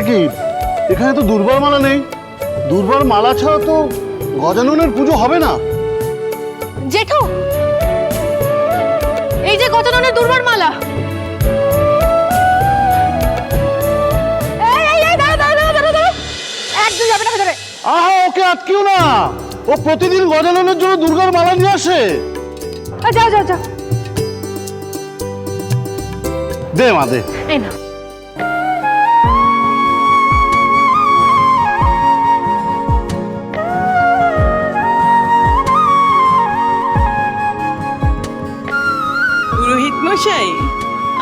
কি? এখানে তো দুর্বার মালা নেই। দুর্বার মালা ছাড়া তো গজাননের পুজো হবে না। জেঠু, এই যে গজাননের দুর্বার মালা। একদম যাবে না ভেতরে। আহা, ওকে আটকিও না। ও প্রতিদিন গজাননের জন্য দুর্গার মালা নিয়ে আসে। যাও যাও যাও, দে মা, দে। এই না। পুরোহিত মশাই,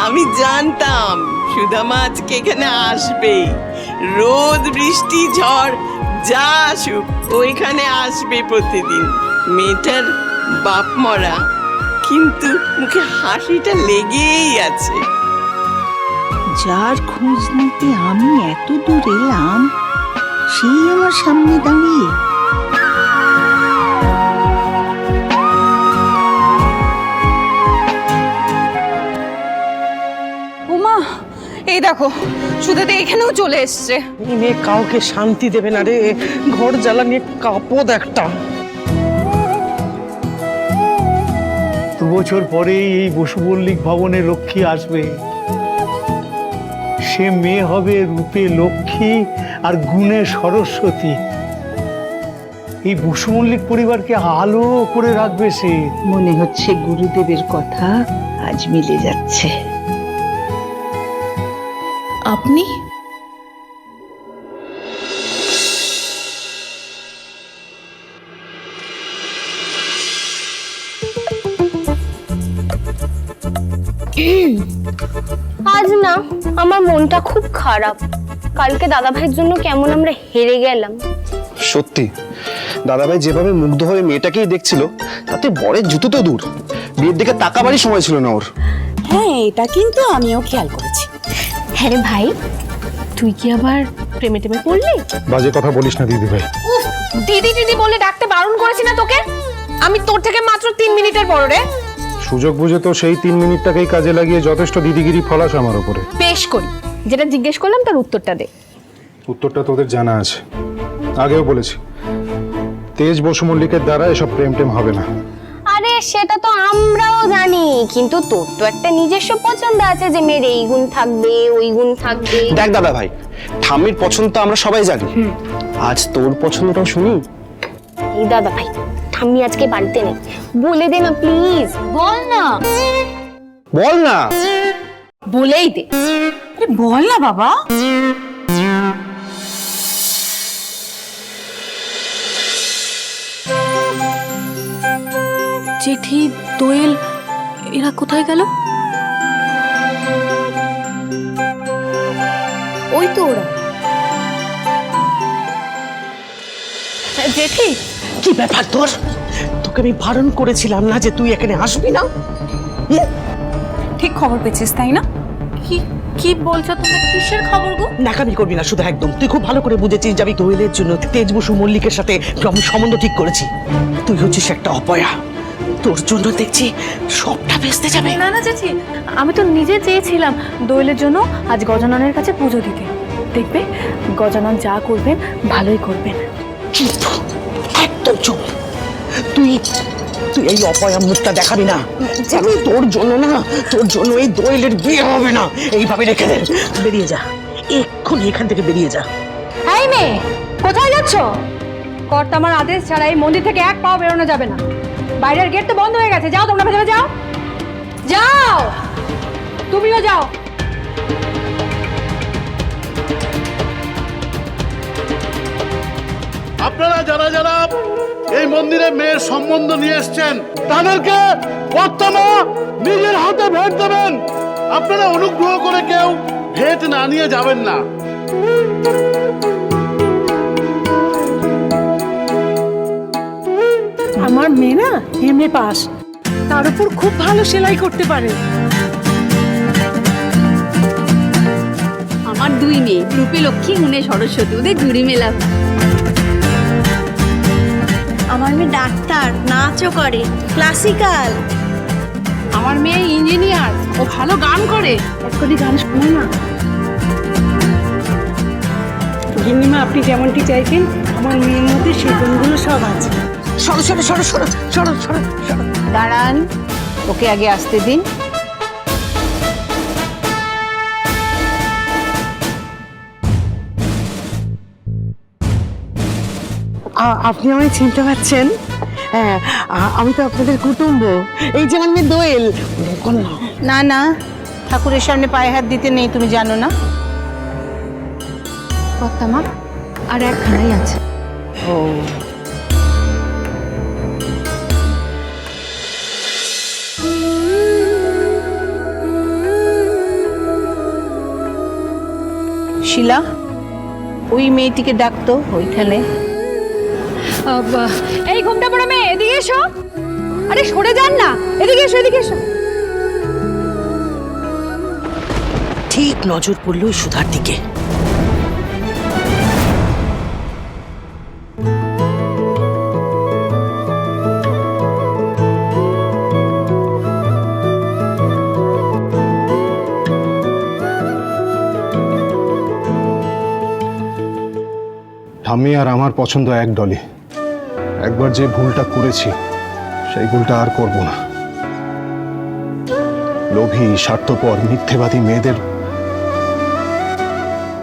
আমি জানতাম সুদামা আজকে এখানে আসবে। রোদ বৃষ্টি ঝড় যা আসুক ও এখানে আসবে প্রতিদিন। মেয়েটার বাপ মরা, কিন্তু মুখে হাসিটা লেগেই আছে। যার খোঁজ নিতে আমি এত দূর এলাম, সেই আমার সামনে দাঁড়িয়ে। উমা, এই দেখো সুদেতে এখানেও চলে এসছে। মেয়ে কাউকে শান্তি দেবে না রে, ঘর জ্বালা নিয়ে কাপদ একটা। 2 বছর পরেই এই বসু মল্লিক ভবনে লক্ষ্মী আসবে। সে মেয়ে হবে রূপে লক্ষ্মী আর গুণে সরস্বতী। এই বসু মল্লিক পরিবারকে আলো করে রাখবে সে। মনে হচ্ছে গুরুদেবের কথা আজ মিলে যাচ্ছে। আপনি? আজ না আমার মনটা খুব খারাপ। কালকে দাদা ভাইয়ের জন্য কেমন আমরা হেরে গেলাম। সত্যি দাদাভাই যেভাবে মুগ্ধ হয়ে মেয়েটাকেই দেখছিল, তাতে বরের জুতো তো দূর, বিয়ের দিকে তাকাবারই সময় ছিল না ওর। হ্যাঁ, এটা কিন্তু আমিও খেয়াল করেছি। হ্যাঁ রে ভাই, তুই কি আবার প্রেমে টেমে পড়লি? বাজে কথা বলিস না দিদি ভাই। দিদি দিদি বলে ডাকতে বারণ করেছি না তোকে? আমি তোর থেকে মাত্র 3 মিনিটের বড় রে। সুযোগ বুঝে তো সেই 3 মিনিটটাকেই কাজে লাগিয়ে যথেষ্ট দিদিগিরি ফলাস আমার উপরে। বেশ করি, যেটা জিজ্ঞেস করলাম তার উত্তরটা দে। উত্তরটা তোদের জানা আছে, আগেও বলেছি। তেজ বসু মল্লিকের দ্বারা এসব প্রেম টেম হবে না। আরে সেটা তো আমরাও জানি, কিন্তু তোর তো একটা নিজস্ব পছন্দ আছে যে মেয়ের এই গুণ থাকবে ওই গুণ থাকবে। দেখ দাদাভাই, ঠাম্মির পছন্দ তো আমরা সবাই জানি, আজ তোর পছন্দটাও শুনি। এই দাদা ভাই, ঠাম্মি আজকে বাড়িতে নেই, বলে দে না প্লিজ। বল না, বল না। বলেই দে। আরে বল না বাবা। জেঠি, দোয়েল, এরা কোথায় গেল? ওই তো ওরা। জেঠি, কি ব্যাপার তোর? তোকে আমি বারণ করেছিলাম না যে তুই এখানে আসবি না? ঠিক খবর পেয়েছিস তাই না? কি কি বলছো তুমি? কিসের খবর গো? নাকামি করবি না শুধু, একদম। তুই খুব ভালো করে বুঝেছিস যে আমি দোয়েলের জন্য তেজ বসু মল্লিকের সাথে আমি সম্বন্ধ ঠিক করেছি। তুই হচ্ছিস একটা অপয়া, তোর জন্য দেখছি সবটা ভেস্তে যাবে। না না জেঠি, আমি তো নিজে চেয়েছিলাম দোয়েলের জন্য আজ গজাননের কাছে পুজো দিতে। দেখবে গজানন যা করবেন ভালোই করবেন। চুপ, একদম চুপ। তুই তুই এই অপয়া মুখটা দেখাবি না। আমি তোর জন্য না, তোর জন্য এই দোয়েলের বিয়ে হবে না। এইভাবে রেখে দে, বেরিয়ে যা এক্ষুনি, এখান থেকে বেরিয়ে যা। এই মেয়ে, কোথায় যাচ্ছ? কর্তামার আদেশ ছাড়া এই মন্দির থেকে এক পাও বেরোনো যাবে না। বাইরের গেট তো বন্ধ হয়ে গেছে, যাও তোমরা ভেতরে যাও। যাও, তুমিও যাও। আপনারা যারা যারা এই মন্দিরে মেয়ের সম্বন্ধ নিয়ে এসছেন, তাদেরকে কর্তামা নিজের হাতে ভেট দেবেন। আপনারা অনুগ্রহ করে কেউ ভেট না নিয়ে যাবেন না। আমার মেয়ে না এমএ পাস, তার উপর খুব ভালো সেলাই করতে পারে। আমার 2 মেয়ে, রূপে লক্ষ্মী গুণে সরস্বতী, ওদের জুড়ি মেলা। আমার মেয়ে ডাক্তার, নাচও করে, ক্লাসিক্যাল। আমার মেয়ে ইঞ্জিনিয়ার, ও ভালো গান করে। একটু গান শোনো না। গিন্নিমা আপনি যেমনটি চাইছেন আমার মেয়ের মধ্যে সেই গুণগুলো সব আছে। সরো সরো সরো সরো সরো সরো সরো। দাঁড়ান, ওকে আগে আসতে দিন। আপনি আমায় চিনতে পারছেন? হ্যাঁ, আমি তো আপনাদের কুটুম্ব। এই যে আমার মেয়ে দোয়েল। না না, ঠাকুরের সামনে পায়ে হাত দিতে নেই, তুমি জানো না? কর্তামা আর একখানাই আছে। ও, শিলা, ওই মেয়েটিকে ডাকতো ওইখানে। এই ঘুমটা পড়া মেয়ে, এদিকে এসো। আরে সরে যান না, এদিকে এসো, এদিকে এসো। ঠিক নজর পড়লো ওই সুধার দিকে। ঠাম্মি আর আমার পছন্দ এক ডলি। একবার যে ভুলটা করেছি সেই ভুলটা আর করব না। লোভী, স্বার্থপর, মিথ্যেবাদী মেয়েদের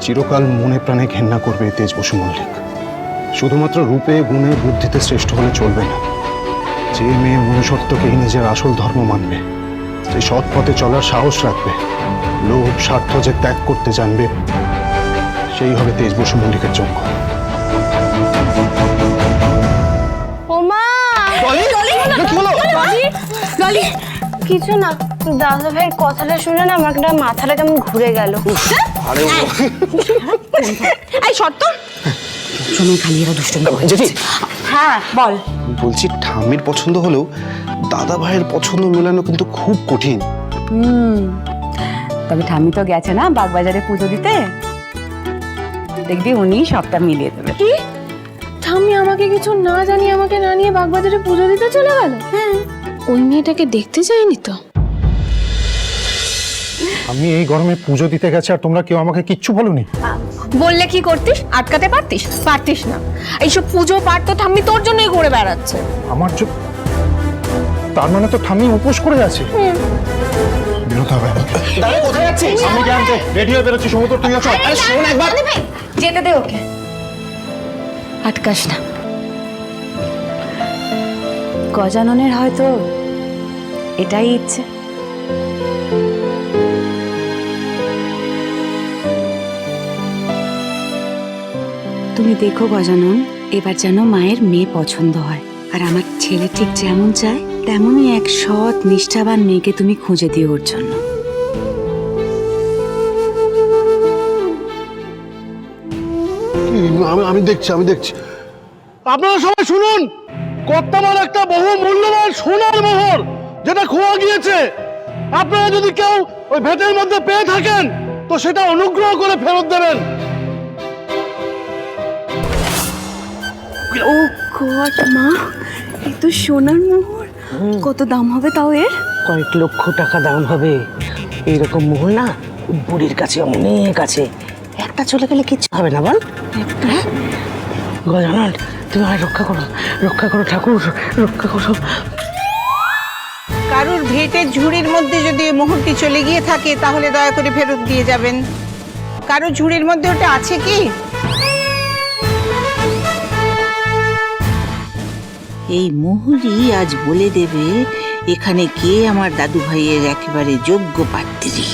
চিরকাল মনে প্রাণে ঘেন্না করবে তেজ বসু মল্লিক। শুধুমাত্র রূপে, গুণে, বুদ্ধিতে শ্রেষ্ঠ হলে চলবে না। যে মেয়ে মনুষ্যত্বকেই নিজের আসল ধর্ম মানবে, যে সৎ পথে চলার সাহস রাখবে, লোভ স্বার্থ যে ত্যাগ করতে জানবে, সেই হবে তেজ বসু মল্লিকের যোগ্য। ওমা ডলি, কিছু না, দাদা ভাইয়ের কথাটা শুনে না আমার একটা মাথাটা কেমন ঘুরে গেল। এই শর্ত সময় খালি এরা দুষ্টুমি করে। জেঠি, হ্যাঁ বল। বলছি ঠাম্মির পছন্দ হলেও দাদা ভাইয়ের পছন্দ মেলানো কিন্তু খুব কঠিন। তবে ঠাম্মি তো গেছে না বাগবাজারে পুজো দিতে, দেখবি উনি সবটা মিলিয়ে দেবে। কি ঠাম্মি আমাকে কিছু না জানিয়ে আমাকে না নিয়ে বাগবাজারে পুজো দিতে চলে গেল? হ্যাঁ, ওই মেয়েটাকে দেখতে যায়নি তো? আমি এই গরমে পুজো দিতে গেছে আর তোমরা কেউ আমাকে কিচ্ছু বলোনি? বললে কি করতিস? আটকাতে পারতিস? পারতিস না। এইসব পুজো পাঠ তো ঠাম্মি তোর জন্যই করে বেড়াচ্ছে। আমার তার মানে তো ঠাম্মি উপোস করে আছে। বেরোতে হবে আমাকে। দাদা কোথায় যাচ্ছিস? আমি জানতে রেডি হয়ে বেরোচ্ছি। সমুদ্র তুই আছো? আরে শোন একবার। যেতে দে ওকে, আটকাস না। গজাননের হয়তো এটাই ইচ্ছে। তুমি দেখো গজানন, এবার যেন মায়ের মেয়ে পছন্দ হয়। আর আমার ছেলে ঠিক যেমন চায় তেমনই এক সৎ নিষ্ঠাবান মেয়েকে তুমি খুঁজে দিও ওর জন্য। আমি দেখছি, আমি দেখছি। আপনারা সবাই শুনুন, কর্তামার একটা বহু মূল্যবান সোনার মোহর যেটা খোয়া গিয়েছে। আপনারা যদি কেউ ওই ভেটের মধ্যে পেয়ে থাকেন তো সেটা অনুগ্রহ করে ফেরত দেবেন। ও গড মা, এই তো সোনার মোহর। কত দাম হবে তাও এর? কয়েক লক্ষ টাকা দাম হবে। এইরকম মোহর না বুড়ির কাছে অনেক আছে। একটা চলে গেলে কিচ্ছু হবে না, বল? গজানন, তুমি আমায় রক্ষা করো, রক্ষা করো ঠাকুর, রক্ষা করো। কারুর ভেটের ঝুড়ির মধ্যে যদি মোহরটি চলে গিয়ে থাকে তাহলে দয়া করে ফেরত দিয়ে যাবেন। কারুর ঝুড়ির মধ্যে ওটা আছে কি? এই মোহরই আজ বলে দেবে এখানে কে আমার দাদু ভাইয়ের একেবারে যোগ্য পাত্রী।